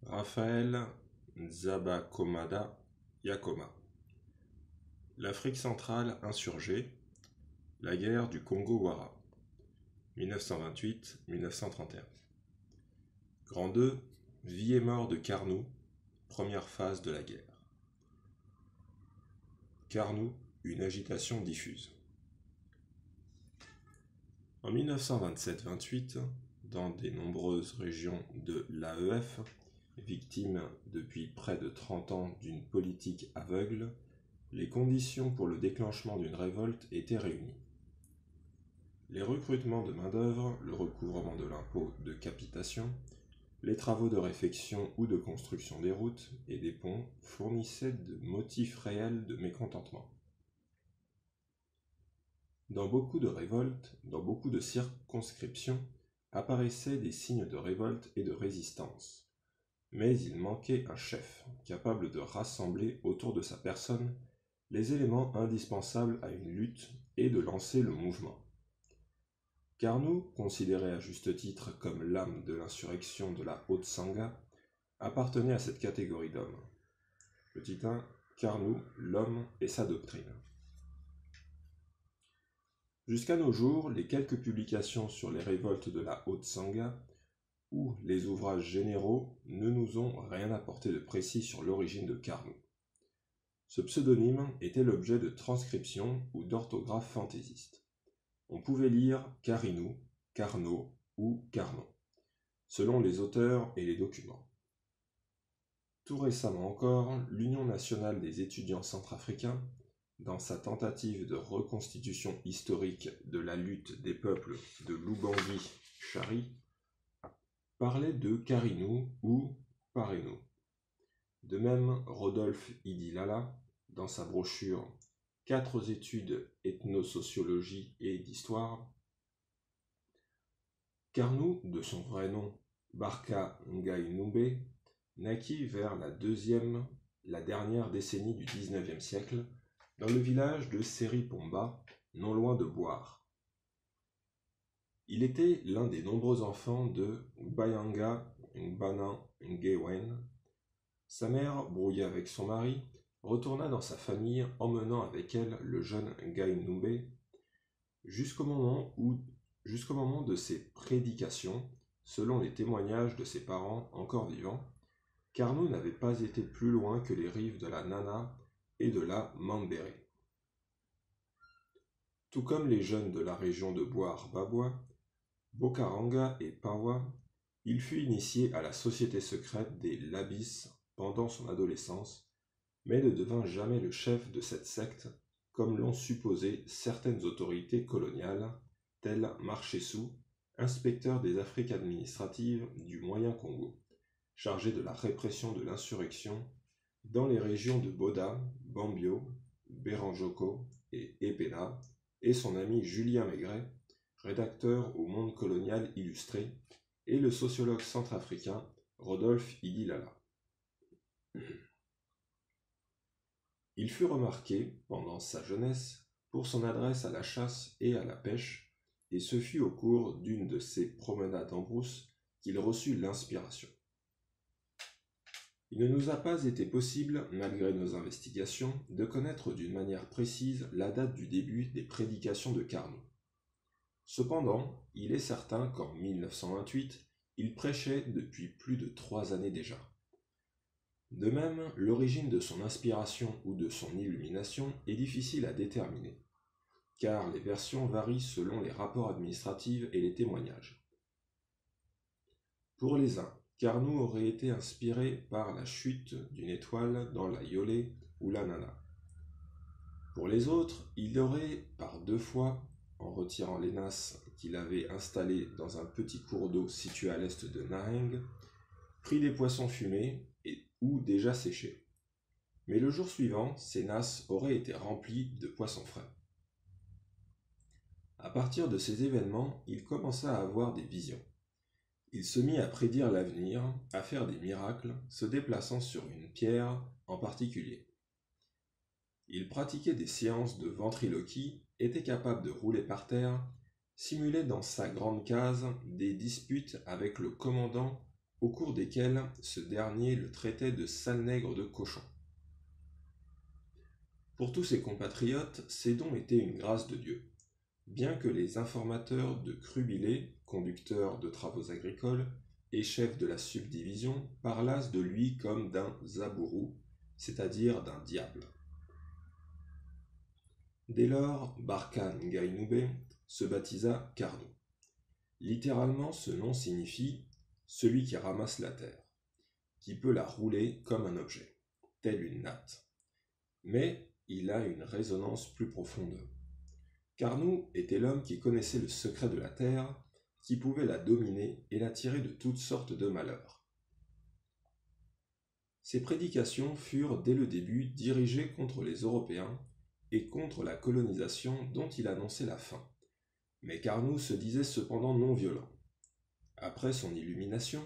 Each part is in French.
Raphaël Nzabakomada Yakoma. L'Afrique centrale insurgée, la guerre du Congo-Wara, 1928-1931. Grand 2, vie et mort de Carnot, première phase de la guerre. Carnot, une agitation diffuse. En 1927-28, dans de nombreuses régions de l'AEF, victimes depuis près de 30 ans d'une politique aveugle, les conditions pour le déclenchement d'une révolte étaient réunies. Les recrutements de main-d'œuvre, le recouvrement de l'impôt de capitation, les travaux de réfection ou de construction des routes et des ponts fournissaient de motifs réels de mécontentement. Dans beaucoup de révoltes, dans beaucoup de circonscriptions, apparaissaient des signes de révolte et de résistance. Mais il manquait un chef, capable de rassembler autour de sa personne les éléments indispensables à une lutte et de lancer le mouvement. Carnot, considéré à juste titre comme l'âme de l'insurrection de la Haute-Sangha, appartenait à cette catégorie d'hommes. Petit 1, Carnot, l'homme et sa doctrine. Jusqu'à nos jours, les quelques publications sur les révoltes de la Haute-Sangha ou les ouvrages généraux ne nous ont rien apporté de précis sur l'origine de Carnot. Ce pseudonyme était l'objet de transcriptions ou d'orthographes fantaisistes. On pouvait lire Carinou, Carnot ou Carnon, selon les auteurs et les documents. Tout récemment encore, l'Union nationale des étudiants centrafricains, dans sa tentative de reconstitution historique de la lutte des peuples de l'Oubangui-Chari, parlait de Carinou ou Parénou. De même, Rodolphe Idilala, dans sa brochure 4 études ethnosociologie et d'histoire, Carnot, de son vrai nom Barka Ngaïnoubé, naquit vers la dernière décennie du XIXe siècle dans le village de Seripomba, non loin de Boire. Il était l'un des nombreux enfants de Bayanga Ngbana Ngewen. Sa mère, brouillée avec son mari, retourna dans sa famille emmenant avec elle le jeune Ngaïnoubé jusqu'au moment de ses prédications, selon les témoignages de ses parents encore vivants. Carnot n'avait pas été plus loin que les rives de la Nana et de la Mambéré. Tout comme les jeunes de la région de Boire-Babois, Bokaranga et Pawa, il fut initié à la société secrète des Labis pendant son adolescence, mais ne devint jamais le chef de cette secte, comme l'ont supposé certaines autorités coloniales, telles Marchessou, inspecteur des Afriques administratives du Moyen-Congo, chargé de la répression de l'insurrection dans les régions de Boda, Bambio, Beranjoko et Epena, et son ami Julien Maigret, rédacteur au Monde colonial illustré, et le sociologue centrafricain Rodolphe Idilala. Il fut remarqué, pendant sa jeunesse, pour son adresse à la chasse et à la pêche, et ce fut au cours d'une de ses promenades en brousse qu'il reçut l'inspiration. Il ne nous a pas été possible, malgré nos investigations, de connaître d'une manière précise la date du début des prédications de Carnot. Cependant, il est certain qu'en 1928, il prêchait depuis plus de 3 années déjà. De même, l'origine de son inspiration ou de son illumination est difficile à déterminer, car les versions varient selon les rapports administratifs et les témoignages. Pour les uns, Carnot aurait été inspiré par la chute d'une étoile dans la Yolé ou la Nana. Pour les autres, il aurait, par 2 fois, en retirant les nasses qu'il avait installées dans un petit cours d'eau situé à l'est de Naheng, pris des poissons fumés ou déjà séchés. Mais le jour suivant, ces nasses auraient été remplies de poissons frais. À partir de ces événements, il commença à avoir des visions. Il se mit à prédire l'avenir, à faire des miracles, se déplaçant sur une pierre en particulier. Il pratiquait des séances de ventriloquie, était capable de rouler par terre, simulait dans sa grande case des disputes avec le commandant au cours desquels ce dernier le traitait de sale nègre de cochon. Pour tous ses compatriotes, ces dons étaient une grâce de Dieu. Bien que les informateurs de Crubilé, conducteur de travaux agricoles et chef de la subdivision, parlassent de lui comme d'un zabourou, c'est-à-dire d'un diable. Dès lors, Barkhan Gainoubé se baptisa Carnot. Littéralement, ce nom signifie « celui qui ramasse la terre », qui peut la rouler comme un objet, telle une natte. Mais il a une résonance plus profonde. Carnot était l'homme qui connaissait le secret de la terre, qui pouvait la dominer et la tirer de toutes sortes de malheurs. Ses prédications furent dès le début dirigées contre les Européens et contre la colonisation dont il annonçait la fin. Mais Carnot se disait cependant non violent. Après son illumination,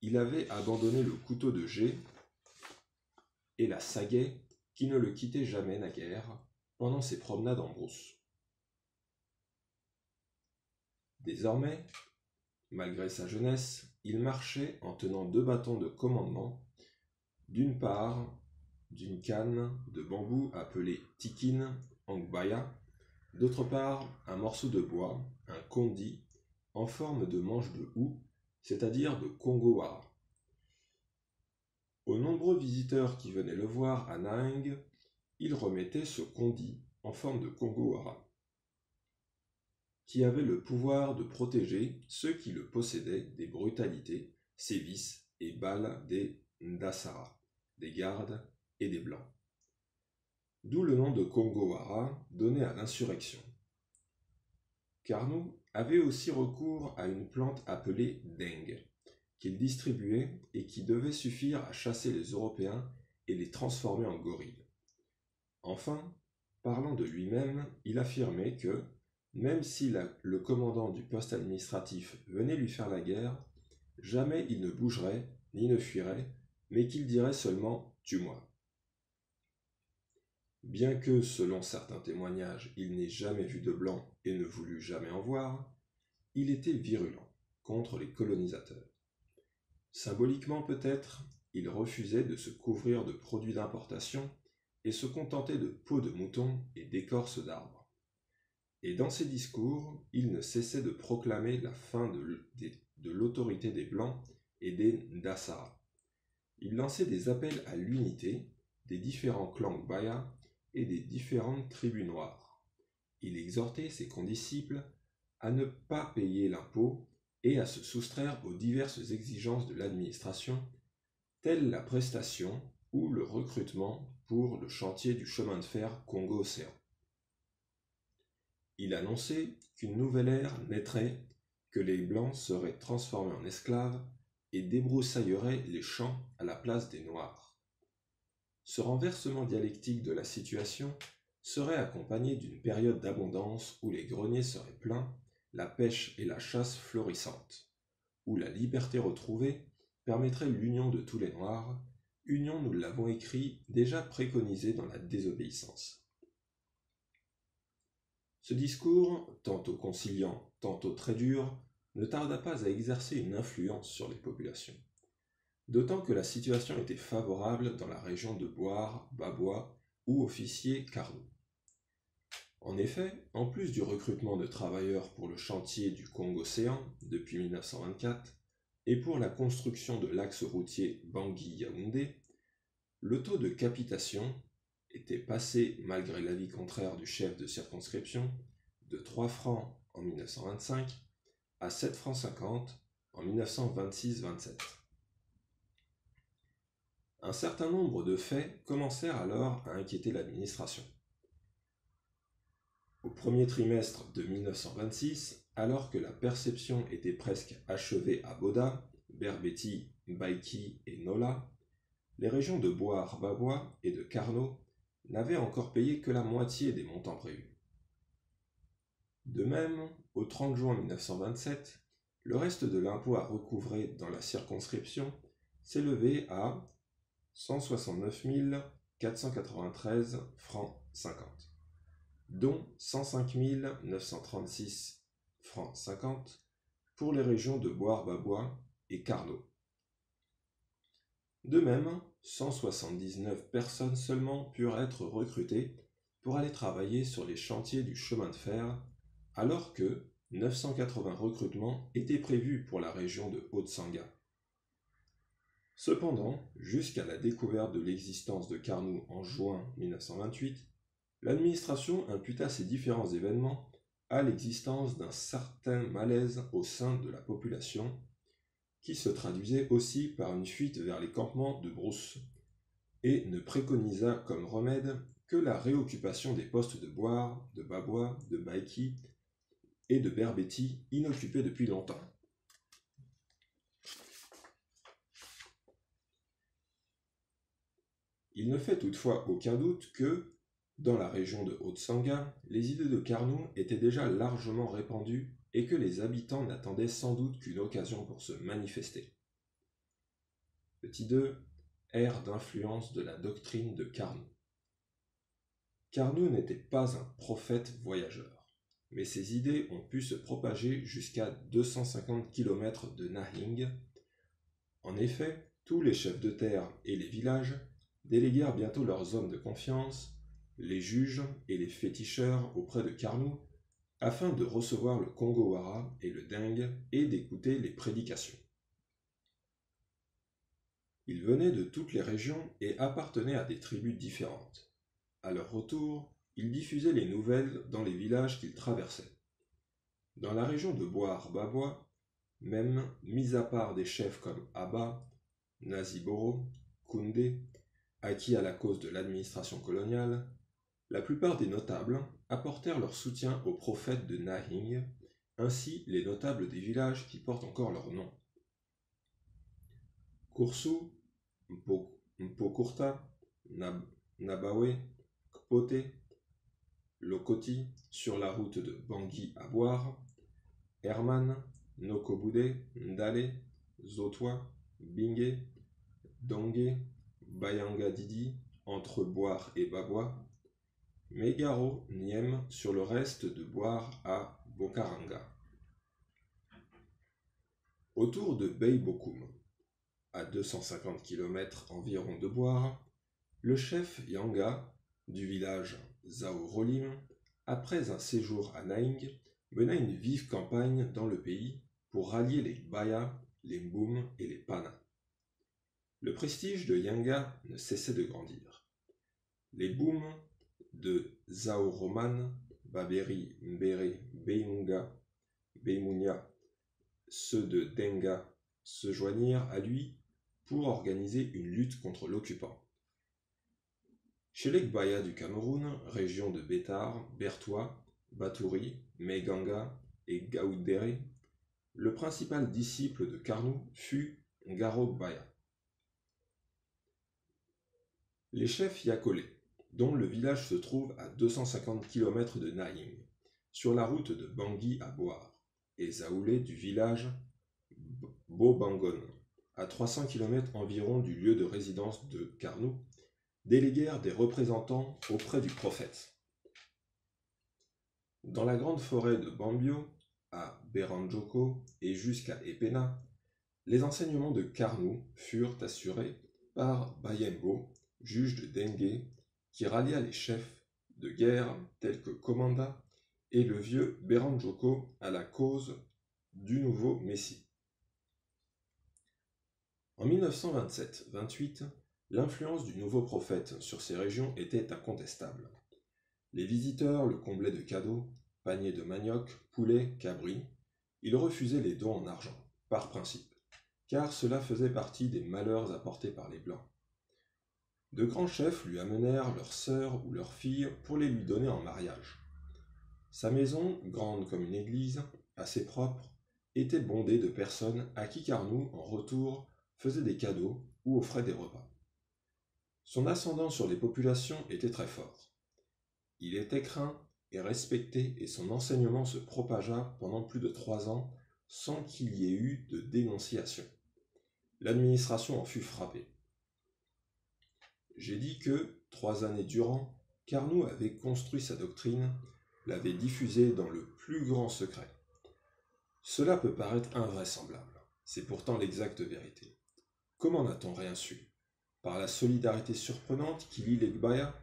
il avait abandonné le couteau de jet et la sagaie qui ne le quittaient jamais naguère pendant ses promenades en brousse. Désormais, malgré sa jeunesse, il marchait en tenant 2 bâtons de commandement, d'une part d'une canne de bambou appelée Tikin Angbaya, d'autre part un morceau de bois, un kondi, en forme de manche de houx, c'est-à-dire de Kongowara. Aux nombreux visiteurs qui venaient le voir à Naheng, il remettait ce kondi en forme de Kongowara, qui avait le pouvoir de protéger ceux qui le possédaient des brutalités, sévices et balles des Ndasara, des gardes et des blancs. D'où le nom de Kongowara donné à l'insurrection. Carnot avait aussi recours à une plante appelée deng, qu'il distribuait et qui devait suffire à chasser les Européens et les transformer en gorilles. Enfin, parlant de lui-même, il affirmait que, même si le commandant du poste administratif venait lui faire la guerre, jamais il ne bougerait ni ne fuirait, mais qu'il dirait seulement « tue-moi ». Bien que, selon certains témoignages, il n'ait jamais vu de blanc et ne voulut jamais en voir, il était virulent contre les colonisateurs. Symboliquement peut-être, il refusait de se couvrir de produits d'importation et se contentait de peaux de mouton et d'écorces d'arbres. Et dans ses discours, il ne cessait de proclamer la fin de l'autorité des Blancs et des Ndasara. Il lançait des appels à l'unité des différents clans Gbaya et des différentes tribus noires. Il exhortait ses condisciples à ne pas payer l'impôt et à se soustraire aux diverses exigences de l'administration, telles la prestation ou le recrutement pour le chantier du chemin de fer Congo-Océan. Il annonçait qu'une nouvelle ère naîtrait, que les Blancs seraient transformés en esclaves et débroussailleraient les champs à la place des Noirs. Ce renversement dialectique de la situation serait accompagné d'une période d'abondance où les greniers seraient pleins, la pêche et la chasse florissantes, où la liberté retrouvée permettrait l'union de tous les Noirs, union, nous l'avons écrit, déjà préconisée dans la désobéissance. Ce discours, tantôt conciliant, tantôt très dur, ne tarda pas à exercer une influence sur les populations. D'autant que la situation était favorable dans la région de Boire, Babois ou officier Carnot. En effet, en plus du recrutement de travailleurs pour le chantier du Congo-Océan depuis 1924 et pour la construction de l'axe routier Bangui-Yaoundé, le taux de capitation était passé, malgré l'avis contraire du chef de circonscription, de 3 francs en 1925 à 7 francs 50 en 1926-27. Un certain nombre de faits commencèrent alors à inquiéter l'administration. Au premier trimestre de 1926, alors que la perception était presque achevée à Boda, Berbeti, Baïki et Nola, les régions de Boire, Babois et de Carnot n'avaient encore payé que la moitié des montants prévus. De même, au 30 juin 1927, le reste de l'impôt à recouvrer dans la circonscription s'élevait à 169 493 francs 50, dont 105 936 francs 50 pour les régions de Boire-Babois et Carnot, De même, 179 personnes seulement purent être recrutées pour aller travailler sur les chantiers du chemin de fer, alors que 980 recrutements étaient prévus pour la région de Haute-Sangha. Cependant, jusqu'à la découverte de l'existence de Carnot en juin 1928, l'administration imputa ces différents événements à l'existence d'un certain malaise au sein de la population, qui se traduisait aussi par une fuite vers les campements de brousse, et ne préconisa comme remède que la réoccupation des postes de Boire, de Babois, de Baïki et de Berbeti inoccupés depuis longtemps. Il ne fait toutefois aucun doute que, dans la région de Haute-Sangha, les idées de Carnot étaient déjà largement répandues et que les habitants n'attendaient sans doute qu'une occasion pour se manifester. Petit 2. Ère d'influence de la doctrine de Carnot. Carnot n'était pas un prophète voyageur, mais ses idées ont pu se propager jusqu'à 250 km de Nahing. En effet, tous les chefs de terre et les villages déléguèrent bientôt leurs hommes de confiance, les juges et les féticheurs auprès de Carnot, afin de recevoir le Kongowara et le Deng et d'écouter les prédications. Ils venaient de toutes les régions et appartenaient à des tribus différentes. À leur retour, ils diffusaient les nouvelles dans les villages qu'ils traversaient. Dans la région de Boar-Babois, même, mis à part des chefs comme Abba, Naziboro, Koundé, acquis à la cause de l'administration coloniale, la plupart des notables apportèrent leur soutien aux prophètes de Nahing, ainsi les notables des villages qui portent encore leur nom. Koursou, Mpokurta, Nabawe, Kpote, Lokoti, sur la route de Bangui à Boire, Herman, Nokobude, Ndale, Zotwa, Bingé, Dongé, Bayanga Didi, entre Boire et Babois, Megaro Niem sur le reste de Boire à Bokaranga. Autour de Beibokoum, à 250 km environ de Boire, le chef Yanga du village Zaorolim, après un séjour à Naing, mena une vive campagne dans le pays pour rallier les Baya, les Mboum et les Pana. Le prestige de Yanga ne cessait de grandir. Les Boum de Zaoroman, Baberi, Mbere, Beimunia, ceux de Denga, se joignirent à lui pour organiser une lutte contre l'occupant. Chez les Gbaya du Cameroun, région de Bétar, Bertois, Batouri, Meganga et Gaoudéré, le principal disciple de Carnot fut Ngaro Gbaya. Les chefs Yakolé, dont le village se trouve à 250 km de Nahing, sur la route de Bangui à Boar, et Zaoulé du village Bobangon, à 300 km environ du lieu de résidence de Carnot, déléguèrent des représentants auprès du prophète. Dans la grande forêt de Bambio, à Beranjoko et jusqu'à Epena, les enseignements de Carnot furent assurés par Bayembo, juge de Dengue, qui rallia les chefs de guerre tels que Komanda et le vieux Beranjoko à la cause du nouveau Messie. En 1927-28, l'influence du nouveau prophète sur ces régions était incontestable. Les visiteurs le comblaient de cadeaux, paniers de manioc, poulets, cabris. Ils refusaient les dons en argent, par principe, car cela faisait partie des malheurs apportés par les Blancs. De grands chefs lui amenèrent leurs sœurs ou leurs filles pour les lui donner en mariage. Sa maison, grande comme une église, assez propre, était bondée de personnes à qui Carnot, en retour, faisait des cadeaux ou offrait des repas. Son ascendant sur les populations était très fort. Il était craint et respecté et son enseignement se propagea pendant plus de 3 ans sans qu'il y ait eu de dénonciation. L'administration en fut frappée. J'ai dit que, 3 années durant, Carnot avait construit sa doctrine, l'avait diffusée dans le plus grand secret. Cela peut paraître invraisemblable, c'est pourtant l'exacte vérité. Comment n'a-t-on rien su? Par la solidarité surprenante qui lie les Gbaya,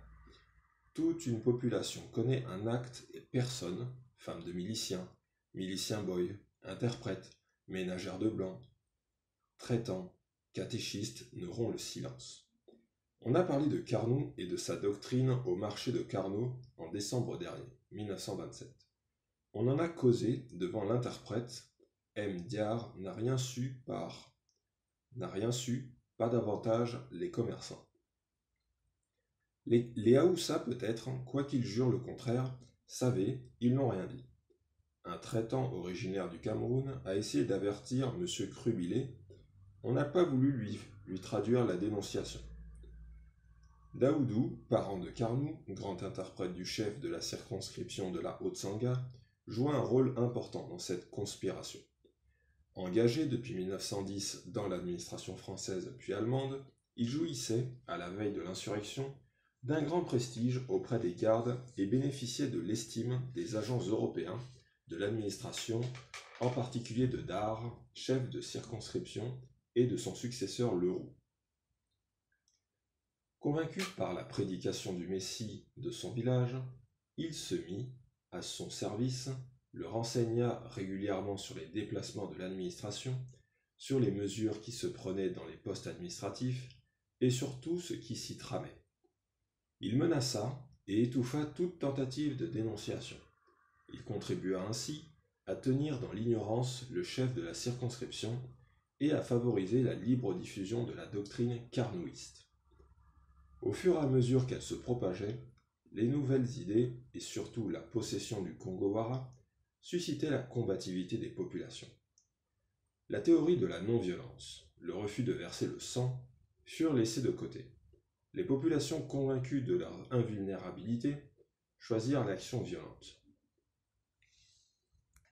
toute une population connaît un acte et personne, femmes de miliciens, miliciens boy, interprètes, ménagères de blanc, traitants, catéchistes ne rompt le silence. On a parlé de Carnot et de sa doctrine au marché de Carnot en décembre dernier, 1927. On en a causé devant l'interprète. M. Diar n'a rien su, pas davantage les commerçants. Les Haoussa peut-être, quoiqu'ils jurent le contraire, savaient, ils n'ont rien dit. Un traitant originaire du Cameroun a essayé d'avertir M. Crubilé. On n'a pas voulu lui traduire la dénonciation. Daoudou, parent de Carnot, grand interprète du chef de la circonscription de la Haute-Sangha, joua un rôle important dans cette conspiration. Engagé depuis 1910 dans l'administration française puis allemande, il jouissait, à la veille de l'insurrection, d'un grand prestige auprès des gardes et bénéficiait de l'estime des agents européens de l'administration, en particulier de Dare, chef de circonscription, et de son successeur Leroux. Convaincu par la prédication du Messie de son village, il se mit à son service, le renseigna régulièrement sur les déplacements de l'administration, sur les mesures qui se prenaient dans les postes administratifs et sur tout ce qui s'y tramait. Il menaça et étouffa toute tentative de dénonciation. Il contribua ainsi à tenir dans l'ignorance le chef de la circonscription et à favoriser la libre diffusion de la doctrine carnouiste. Au fur et à mesure qu'elle se propageait, les nouvelles idées, et surtout la possession du Congo-Wara, suscitaient la combativité des populations. La théorie de la non-violence, le refus de verser le sang, furent laissés de côté. Les populations convaincues de leur invulnérabilité choisirent l'action violente.